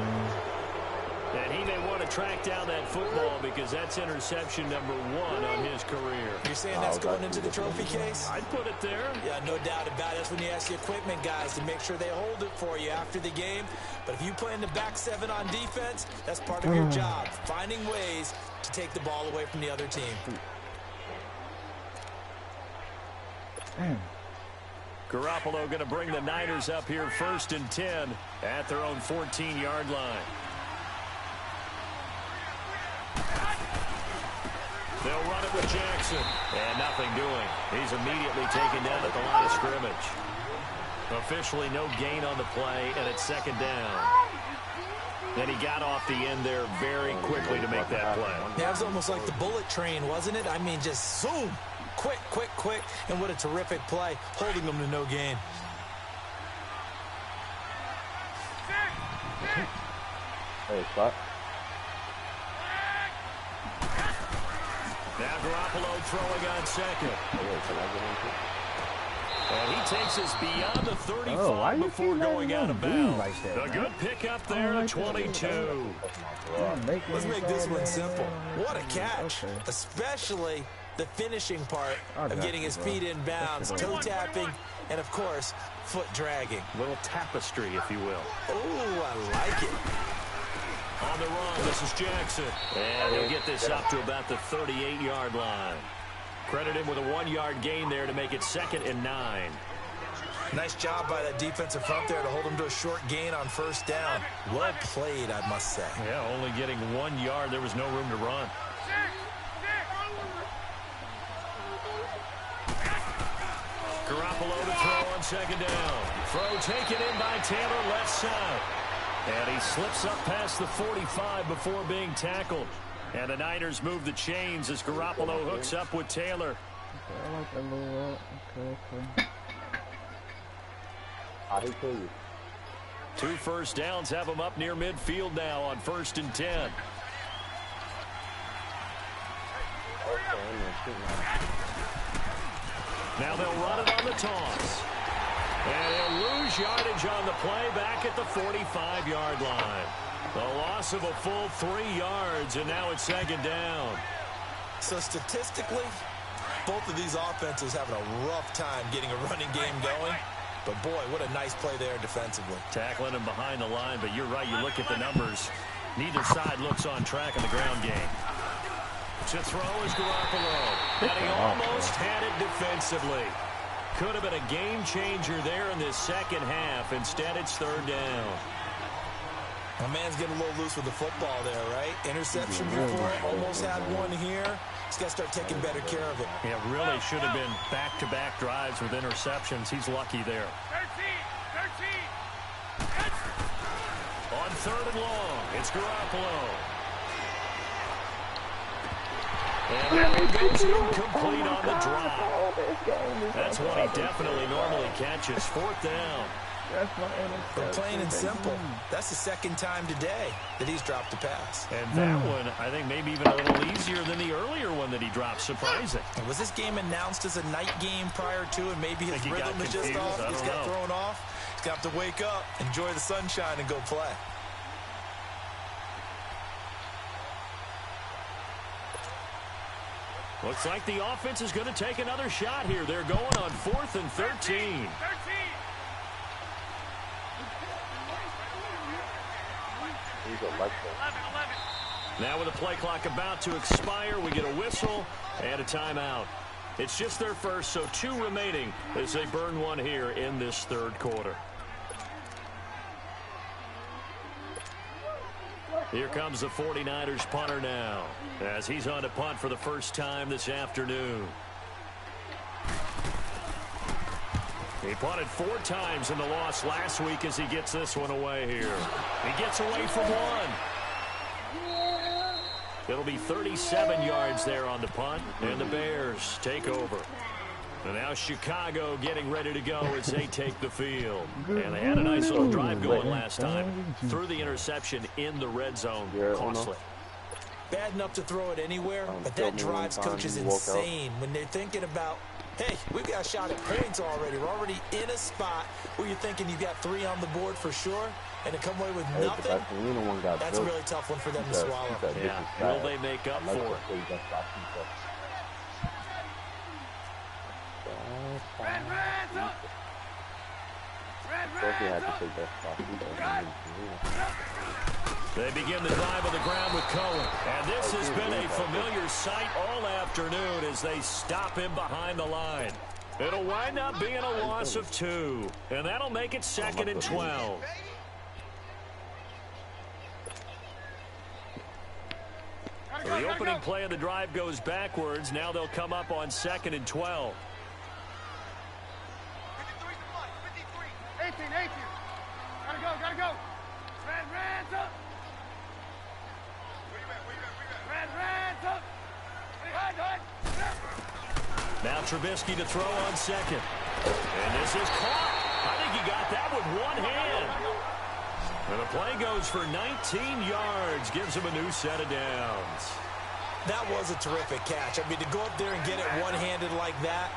And he may want to track down that football because that's interception number 1 on his career. You're saying that's going into the trophy case? I'd put it there. Yeah, no doubt about it. That's when you ask the equipment guys to make sure they hold it for you after the game. But if you play in the back 7 on defense, that's part of your job, finding ways to take the ball away from the other team. Garoppolo going to bring the Niners up here 1st and 10 at their own 14-yard line. They'll run it with Jackson. And nothing doing. He's immediately taken down at the line of scrimmage. Officially no gain on the play, and it's 2nd down. And he got off the end there very quickly to make that play. That was almost like the bullet train, wasn't it? I mean, just zoom. Quick, quick, quick. And what a terrific play, holding them to no gain. Hey, spot. Now Garoppolo throwing on 2nd. And he takes us beyond the 35 before going out of bounds. A good pickup there at 22. Let's make this one simple. What a catch, especially the finishing part of getting his feet in bounds, toe tapping, and of course, foot dragging. A little tapestry, if you will. Oh, I like it. On the run, this is Jackson. And he'll get this up to about the 38-yard line. Credit him with a 1-yard gain there to make it 2nd and 9. Nice job by that defensive front there to hold him to a short gain on 1st down. Well played, I must say. Yeah, only getting 1 yard. There was no room to run. Garoppolo to throw on 2nd down. Throw taken in by Taylor left side. And he slips up past the 45 before being tackled. And the Niners move the chains as Garoppolo hooks up with Taylor. I like that little okay. How'd he kill you? 2 first downs have him up near midfield now on 1st and 10. Now they'll run it on the toss. And they'll lose yardage on the play back at the 45-yard line. The loss of a full 3 yards, and now it's 2nd down. So statistically, both of these offenses having a rough time getting a running game going. But boy, what a nice play there defensively. Tackling him behind the line, but you're right, you look at the numbers. Neither side looks on track in the ground game. To throw is Garoppolo. And he almost had it defensively. could have been a game changer there in this second half. Instead, it's third down. My man's getting a little loose with the football there, right? Interception before, almost had one here. He's got to start taking better care of it. Yeah, really should have been back-to-back drives with interceptions. He's lucky there. 13. On third and long, it's Garoppolo. And that one goes incomplete on the drop. That's one he definitely normally catches. Fourth down. That's my interception. Plain and simple. That's the second time today that he's dropped a pass. And that one, I think, maybe even a little easier than the earlier one that he dropped. Surprising. Was this game announced as a night game prior to, and maybe his rhythm is just off? He's got thrown off. He's got to wake up, enjoy the sunshine, and go play. Looks like the offense is going to take another shot here. They're going on 4th and 13. Now with the play clock about to expire, we get a whistle and a timeout. It's just their first, so 2 remaining as they burn one here in this third quarter. Here comes the 49ers punter now, as he's on to punt for the first time this afternoon. He punted 4 times in the loss last week as he gets this one away here. He gets away from one. It'll be 37 yards there on the punt, and the Bears take over. And now Chicago getting ready to go as they take the field. And they had a nice little drive going last time. Threw the interception in the red zone. Costly. Bad enough to throw it anywhere, but that drives coaches insane when they're thinking about, hey, we've got a shot at points already. We're already in a spot where you're thinking you've got 3 on the board for sure, and to come away with nothing, that's a really tough one for them to swallow. Yeah, will they make up for it? They begin the drive on the ground with Cohen. And this has been a familiar sight all afternoon as they stop him behind the line. It'll wind up being a loss of 2. And that'll make it 2nd and 12. So the opening play of the drive goes backwards. Now they'll come up on 2nd and 12. 18. Gotta go. Red's up. Red's up. Now Trubisky to throw on 2nd. And this is caught. I think he got that with one hand. And the play goes for 19 yards. Gives him a new set of downs. That was a terrific catch. I mean, to go up there and get it one-handed like that,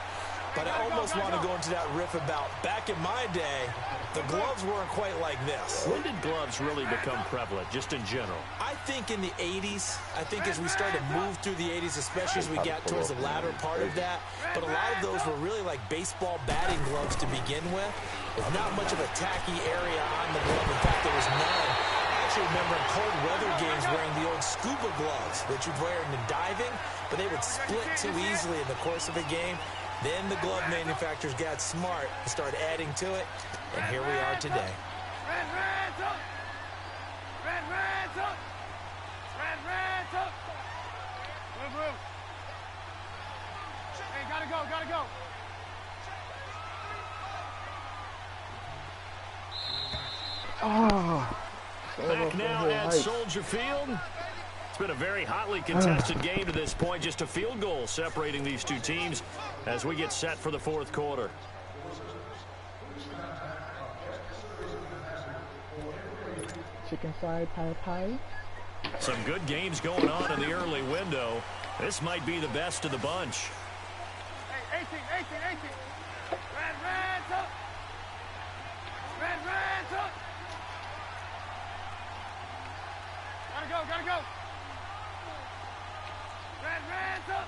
but I almost want to go into that riff about back in my day, the gloves weren't quite like this. When did gloves really become prevalent, just in general? I think in the 80s. I think as we started to move through the 80s, especially as we got towards the latter part of that. But a lot of those were really like baseball batting gloves to begin with. With not much of a tacky area on the glove. In fact, there was none. I actually remember in cold weather games wearing the old scuba gloves that you'd wear in diving, but they would split too easily in the course of a game. Then the glove manufacturers got smart and started adding to it, and here we are today. Red's up. Red's up. Move. Hey, gotta go. Back now at Soldier Field. It's been a very hotly contested game to this point. Just a field goal separating these two teams as we get set for the fourth quarter. Chicken fried pie. Some good games going on in the early window. This might be the best of the bunch. Hey, 18. Red's up. Red's up. Gotta go. Red's up.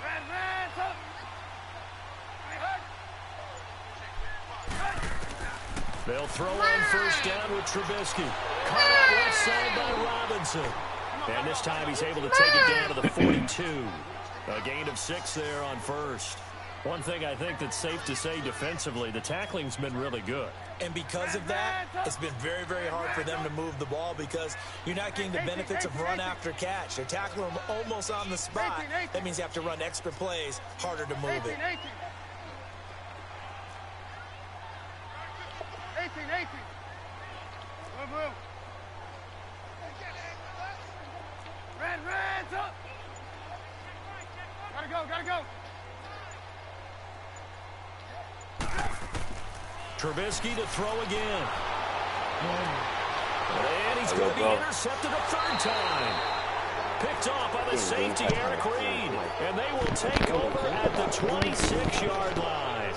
Red's up. They'll throw on first down with Trubisky. Caught out left side by Robinson. And this time he's able to take it down to the 42. A gain of 6 there on first. One thing I think that's safe to say defensively, the tackling's been really good. And because of that, it's been very, very hard for them to move the ball because you're not getting the benefits of run after catch. They're tackling them almost on the spot. That means you have to run extra plays, harder to move it. 18. Move. Red, up. Gotta go. Trubisky to throw again. And he's going to be intercepted a third time. Picked off by the safety, Eric Reed. And they will take over at the 26-yard line.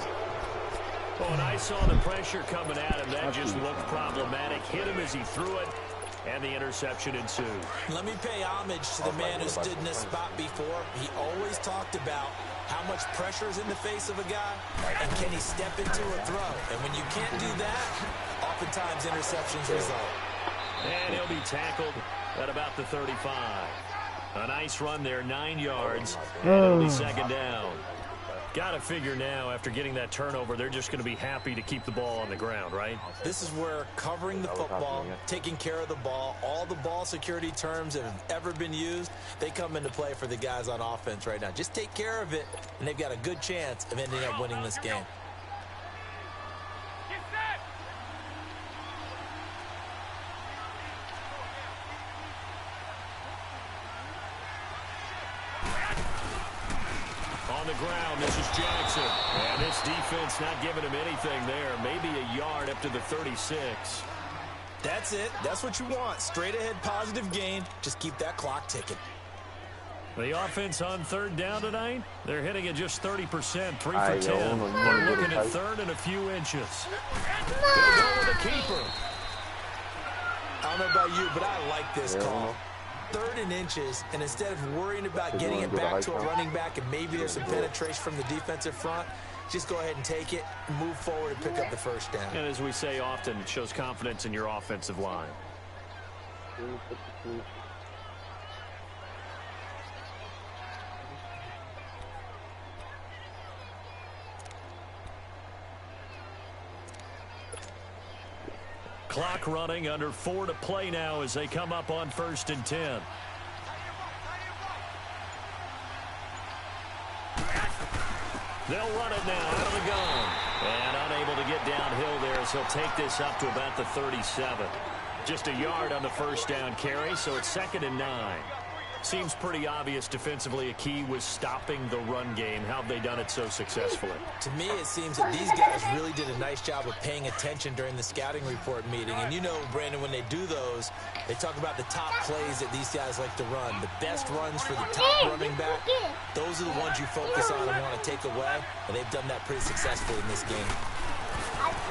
Oh, and I saw the pressure coming at him. That just looked problematic. Hit him as he threw it, and the interception ensued. Let me pay homage to the man who stood in this spot before. He always talked about how much pressure is in the face of a guy, and can he step into a throw. And when you can't do that, oftentimes interceptions result. And he'll be tackled at about the 35. A nice run there, 9 yards, and it'll be second down. Got to figure now, after getting that turnover, they're just going to be happy to keep the ball on the ground, right? This is where covering the football, taking care of the ball, all the ball security terms that have ever been used, they come into play for the guys on offense right now. Just take care of it, and they've got a good chance of ending up winning this game. On the ground, this is Jackson. And this defense not giving him anything there. Maybe a yard up to the 36. That's it. That's what you want. Straight ahead positive gain. Just keep that clock ticking. The offense on third down tonight, they're hitting at just 30%, 3 for 10. They're looking at third and a few inches. They'll go with the keeper. I don't know about you, but I like this call. Third and inches, and instead of worrying about getting it back to a running back and maybe there's some penetration from the defensive front, just go ahead and take it, move forward, and pick up the first down. And as we say often, it shows confidence in your offensive line. Clock running, under 4 to play now as they come up on 1st and 10. They'll run it now out of the gun. And unable to get downhill there as he'll take this up to about the 37. Just a yard on the first down carry, so it's 2nd and 9. Seems pretty obvious defensively a key was stopping the run game. How have they done it so successfully? To me, it seems that these guys really did a nice job of paying attention during the scouting report meeting. And you know, Brandon, when they do those, they talk about the top plays that these guys like to run. The best runs for the top running back, those are the ones you focus on and want to take away. And they've done that pretty successfully in this game.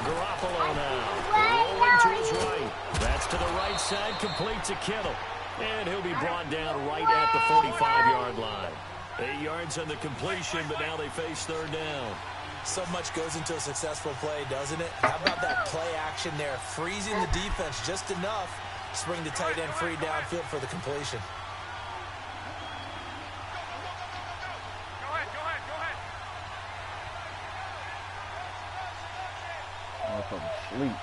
Garoppolo now, rolling to his right. That's to the right side, complete to Kittle. And he'll be brought down right at the 45-yard line. 8 yards on the completion, but now they face third down. So much goes into a successful play, doesn't it? How about that play action there? Freezing the defense just enough to bring the tight end free downfield for the completion. Go ahead. I'm fucking sleep.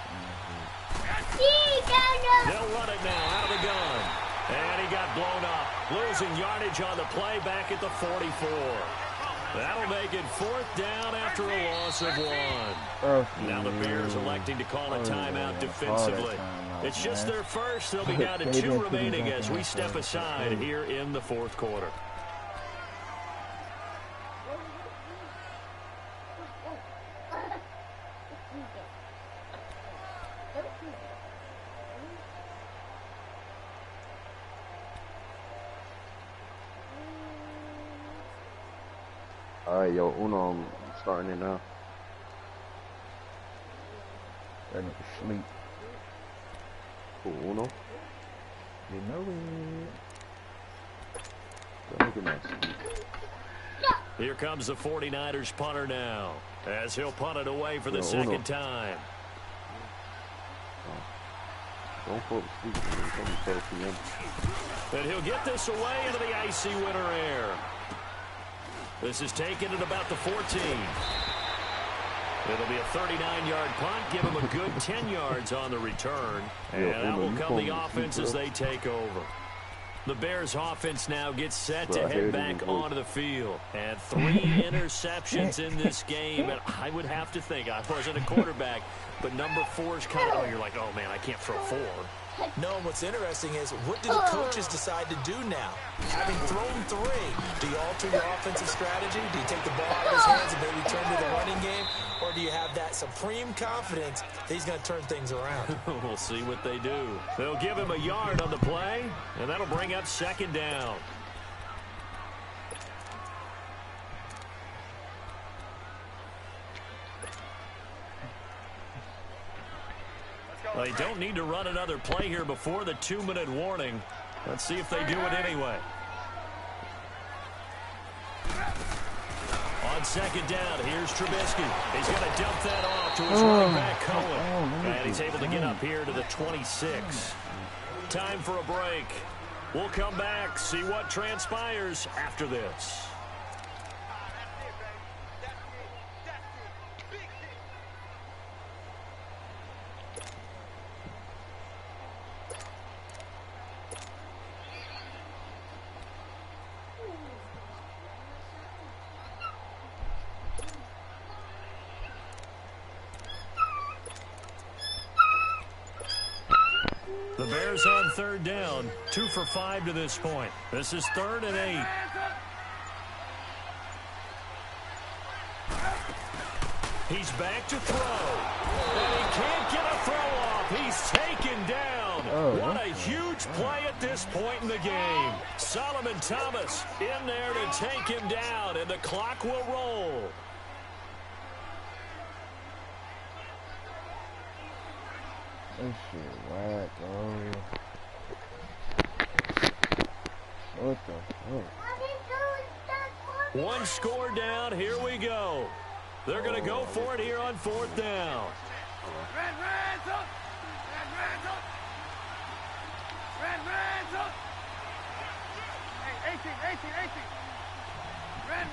They'll run it now out of the gun. And he got blown up. Losing yardage on the play back at the 44. That'll make it 4th down after a loss of 1. Now the Bears electing to call a timeout defensively. It's just their first. They'll be down to 2 remaining as we step aside here in the 4th quarter. Alright, yo, Uno, I'm starting it now. That nigga sleep. Cool, Uno. You know it. Don't look at that sleep. Here comes the 49ers punter now, as he'll punt it away for the second time. Don't fall asleep, man. It's only 12 p.m. And he'll get this away into the icy winter air. This is taken at about the 14. It'll be a 39-yard punt. Give him a good 10 yards on the return. And that will come the offense as they take over. The Bears offense now gets set to head back onto the field. And 3 interceptions in this game. And I would have to think, I wasn't a quarterback, but number 4 is kind of, you're like, oh, man, I can't throw 4. No, what's interesting is, what do the coaches decide to do now? Having thrown 3, do you alter your offensive strategy? Do you take the ball out of his hands and maybe turn to the running game? Or do you have that supreme confidence that he's going to turn things around? We'll see what they do. They'll give him a yard on the play, and that'll bring up second down. They don't need to run another play here before the 2-minute warning. Let's see if they do it anyway. On second down, here's Trubisky. He's going to dump that off to his running back, Cohen. And he's able to get up here to the 26. Time for a break. We'll come back, see what transpires after this. The Bears on third down, 2 for 5 to this point. This is 3rd and 8. He's back to throw. And he can't get a throw off. He's taken down. What a huge play at this point in the game. Solomon Thomas in there to take him down, and the clock will roll. This shit whack, bro. What the fuck? 1 score down. Here we go. They're going to go for it here on 4th down. Red up! Hey, 18. Red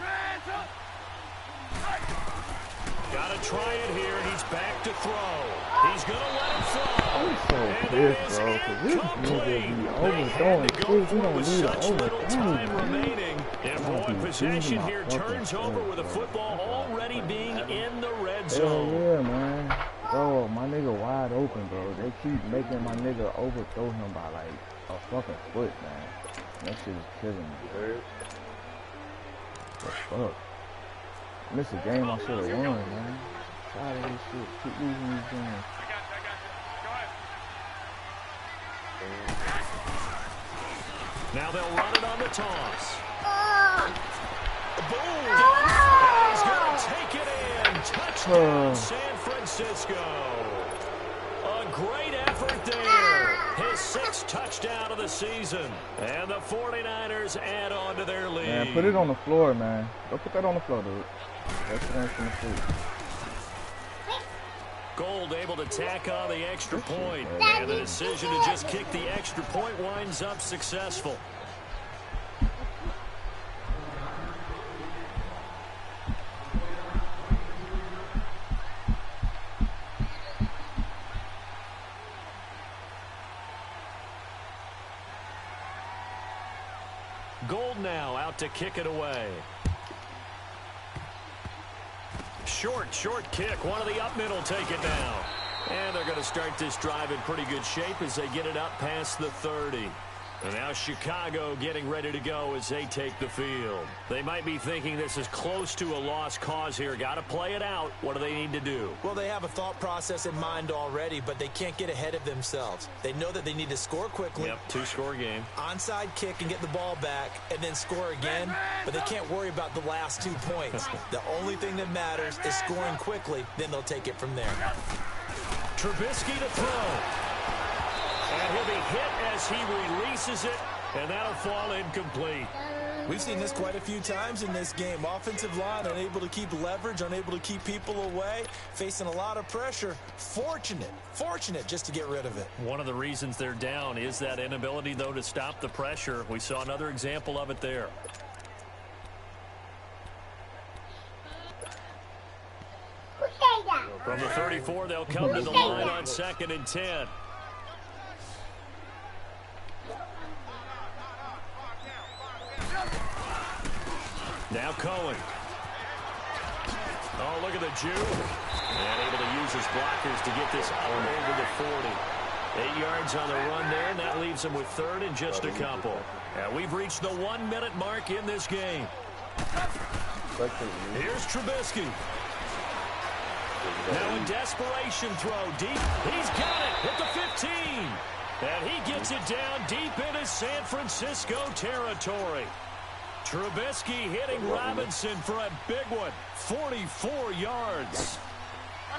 up! Got to try it here, and he's back to throw. He's going to let it throw. I'm so pissed, bro, because this nigga be overthrowing shit. He don't need an overthrow. Remaining. And boy, possession here turns over with the football already being in the red zone. Hell yeah, man. Bro, my nigga wide open, bro. They keep making my nigga overthrow him by like a fucking foot, man. That shit is killing me. What the fuck? Missed a game I should have won, man. Tired of this shit. Keep losing these games. Now they'll run it on the toss. Boom! And he's going to take it in. Touchdown, San Francisco. A great effort there. His 6th touchdown of the season. And the 49ers add on to their lead. Man, put it on the floor, man. Go put that on the floor, dude. That's what I'm gonna see. Gold able to tack on the extra point. And the decision to just kick the extra point winds up successful. Gold now out to kick it away. Short kick. One of the up middle take it now. And they're going to start this drive in pretty good shape as they get it up past the 30. And now Chicago getting ready to go as they take the field. They might be thinking this is close to a lost cause here. Got to play it out. What do they need to do? Well, they have a thought process in mind already, but they can't get ahead of themselves. They know that they need to score quickly. Yep, 2-score game. Onside kick and get the ball back and then score again, but they can't worry about the last 2 points. The only thing that matters is scoring quickly, then they'll take it from there. Trubisky to throw. And he'll be hit as he releases it, and that'll fall incomplete. We've seen this quite a few times in this game. Offensive line unable to keep leverage, unable to keep people away, facing a lot of pressure. Fortunate just to get rid of it. One of the reasons they're down is that inability, though, to stop the pressure. We saw another example of it there. From the 34, they'll come to the line on 2nd and 10. Now Cohen. Oh, look at the Jew. And able to use his blockers to get this out over the 40. 8 yards on the run there, and that leaves him with 3rd and just a couple. And we've reached the 1-minute mark in this game. Here's Trubisky. Now a desperation throw deep. He's got it at the 15. And he gets it down deep into San Francisco territory. Trubisky hitting Robinson for a big one. 44 yards.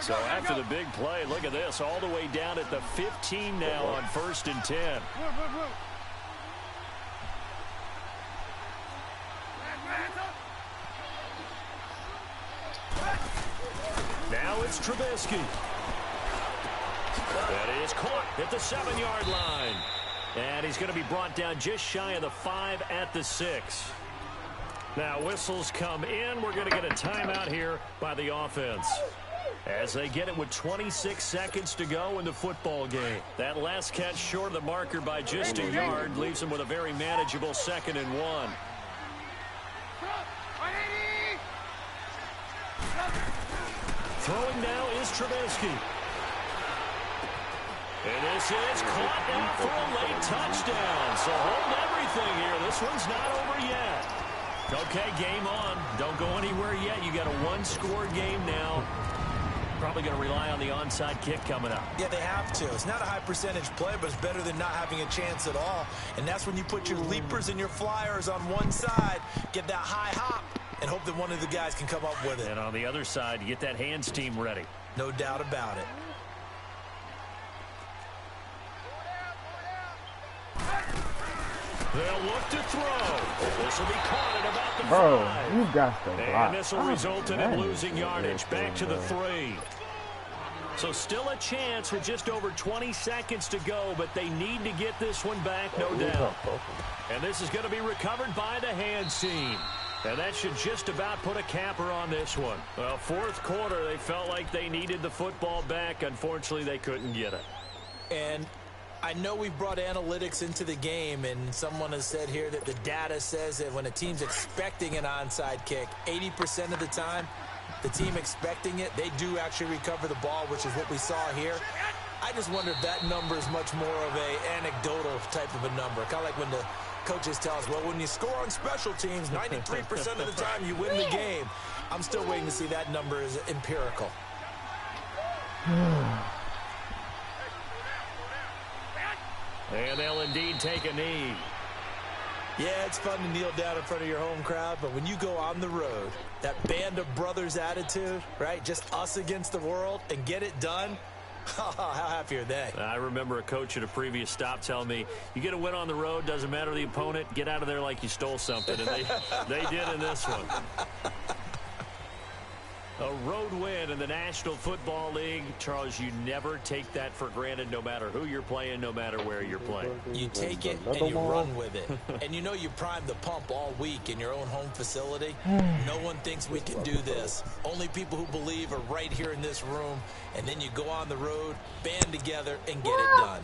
So after the big play, look at this. All the way down at the 15 now on 1st and 10. Now it's Trubisky. That is caught at the 7-yard line. And he's going to be brought down just shy of the 5 at the 6. Now whistles come in. We're going to get a timeout here by the offense, as they get it with 26 seconds to go in the football game. That last catch short of the marker by just a yard leaves them with a very manageable 2nd and 1. Throwing now is Trubisky. And this is caught now for a late touchdown. So hold everything here. This one's not over yet. Okay, game on. Don't go anywhere yet. You got a 1-score game now. Probably going to rely on the onside kick coming up. Yeah, they have to. It's not a high percentage play, but it's better than not having a chance at all. And that's when you put your leapers and your flyers on one side, get that high hop, and hope that one of the guys can come up with it. And on the other side, you get that hands team ready. No doubt about it. They'll look to throw. This will be caught at about the 5. Bro, you got to block. And this will result in him losing yardage back to the 3. So still a chance with just over 20 seconds to go, but they need to get this one back, no doubt. And this is going to be recovered by the hands team. And that should just about put a capper on this one. Well, 4th quarter, they felt like they needed the football back. Unfortunately, they couldn't get it. And I know we brought analytics into the game, and someone has said here that the data says that when a team's expecting an onside kick, 80% of the time, the team expecting it, they do actually recover the ball, which is what we saw here. I just wonder if that number is much more of a anecdotal type of a number. Kind of like when the coaches tell us, well, when you score on special teams, 93% of the time you win the game. I'm still waiting to see that number is empirical. And they'll indeed take a knee. Yeah, it's fun to kneel down in front of your home crowd, but when you go on the road, that band of brothers attitude, right, just us against the world, and get it done, how happy are they? I remember a coach at a previous stop telling me, you get a win on the road, doesn't matter the opponent, get out of there like you stole something. And they did in this one. A road win in the National Football League. Charles, you never take that for granted, no matter who you're playing, no matter where you're playing. You take it and you run with it. And you know you primed the pump all week in your own home facility. No one thinks we can do this. Only people who believe are right here in this room. And then you go on the road, band together, and get it done.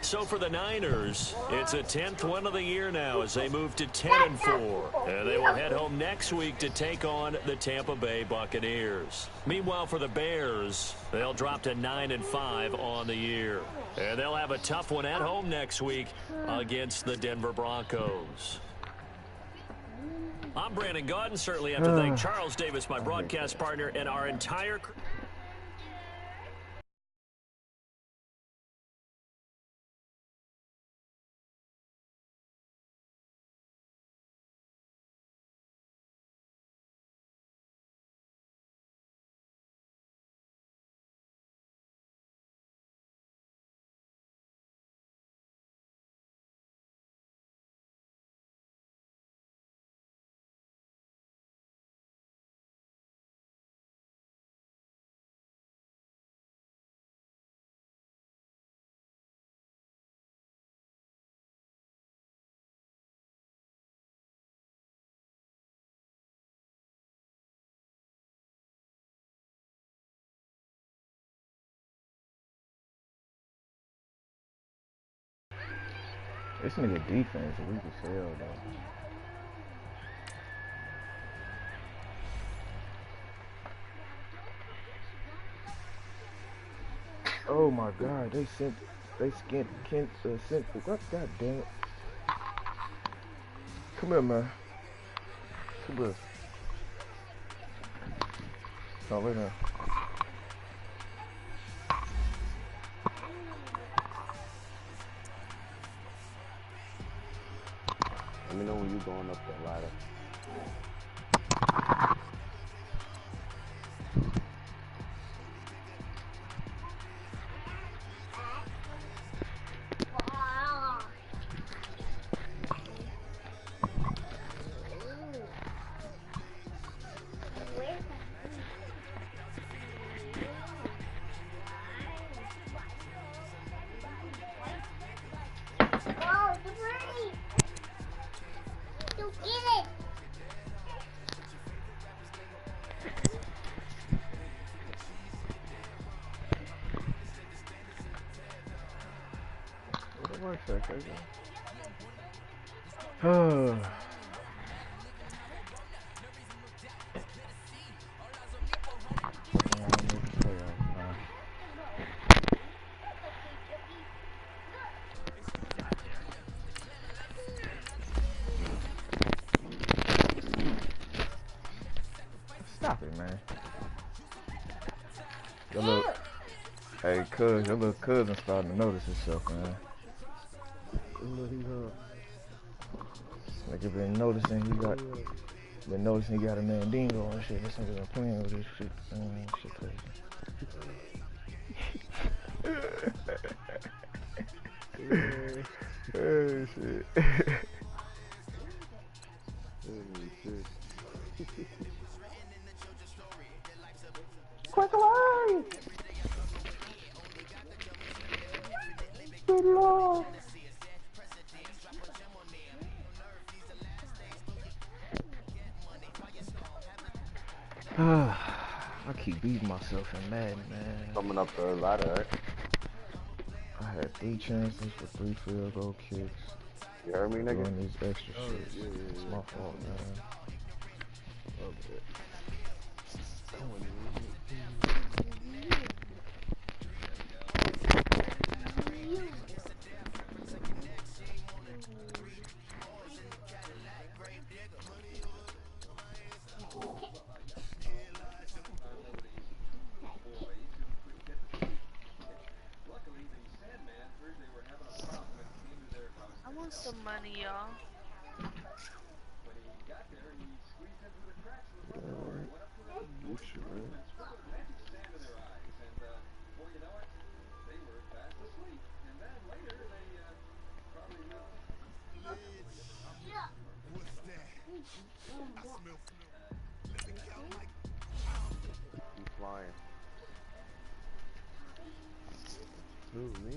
So for the Niners, it's a 10th win of the year now as they move to 10-4. And they will head home next week to take on the Tampa Bay Buccaneers. Meanwhile, for the Bears, they'll drop to 9-5 on the year. And they'll have a tough one at home next week against the Denver Broncos. I'm Brandon Gaudin. Certainly have to thank Charles Davis, my broadcast partner, and our entire crew. This nigga defense weak as hell, though. Oh my God, they sent what? God damn it! Come here, man. Come here. No, right now. Let me know when you're going up the ladder. One second. Oh. Stop it, man. Your little, hey, cuz, your little cousin starting to notice himself, man. Like, you been noticing he got a Mandingo and shit. This nigga been playing with this shit. Shit crazy. Oh, shit. Quick away! Good Lord! I keep beating myself in Madden, man. Coming up the ladder, right? I had 3 chances for 3 field goal kicks. You heard me, nigga? Doing this extra shit. Yeah. It's my fault, man. Okay. I want some money, y'all. You sure? I'm flying. Who, me?